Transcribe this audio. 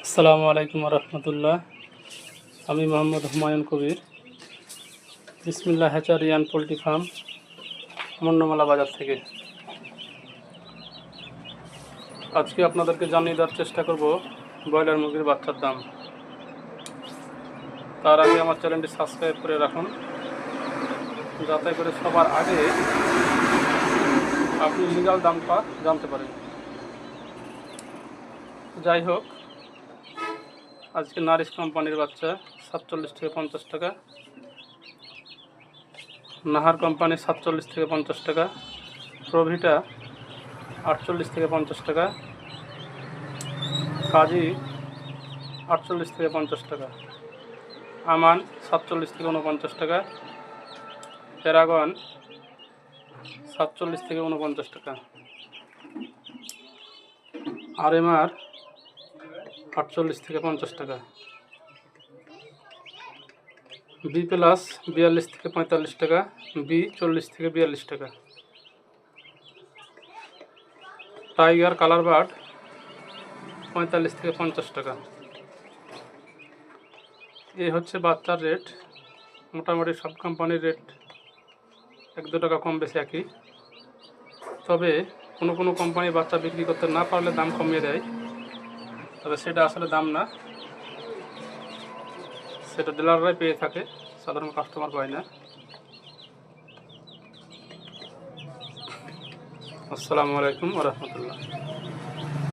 আসসালামু আলাইকুম রহমতুল্লাহ। আমি মোহাম্মদ হুমায়ুন কবির, বিসমিল্লাহ হ্যাচারি অ্যান্ড পোলট্রি ফার্ম, মুন্নমালা বাজার থেকে। আজকে আপনাদেরকে জানিয়ে দেওয়ার চেষ্টা করব ব্রয়লার মুরগির বাচ্চার দাম। তার আগে আমার চ্যানেলটি সাবস্ক্রাইব করে রাখুন, যাতে করে সবার আগে আপনি লিগাল দামটা জানতে পারেন। যাই হোক, আজকে নারিশ কোম্পানির বাচ্চা 47 থেকে 50 টাকা, নাহার কোম্পানি 47 থেকে 50 টাকা, প্রভিটা 48 থেকে 50 টাকা, কাজী 48 থেকে 50 টাকা, আমান 47 থেকে 49 টাকা, প্যারাগন 47 থেকে 49 টাকা, আরএমআর 48 থেকে 50 টাকা, বি প্লাস 42 থেকে 45 টাকা, বি 40 থেকে 42 টাকা, টাইগার কালার বার্ড 45 থেকে 50 টাকা। এই হচ্ছে বাচ্চার রেট। মোটামুটি সব কোম্পানির রেট 1-2 টাকা কম বেশি একই, তবে কোনো কোনো কোম্পানি বাচ্চা বিক্রি করতে না পারলে দাম কমিয়ে দেয়, তবে সেটা আসলে দাম না, সেটা ডিলাররাই পেয়ে থাকে, সাধারণ কাস্টমার পায় না। আসসালামু আলাইকুম ওয়া রাহমাতুল্লাহ।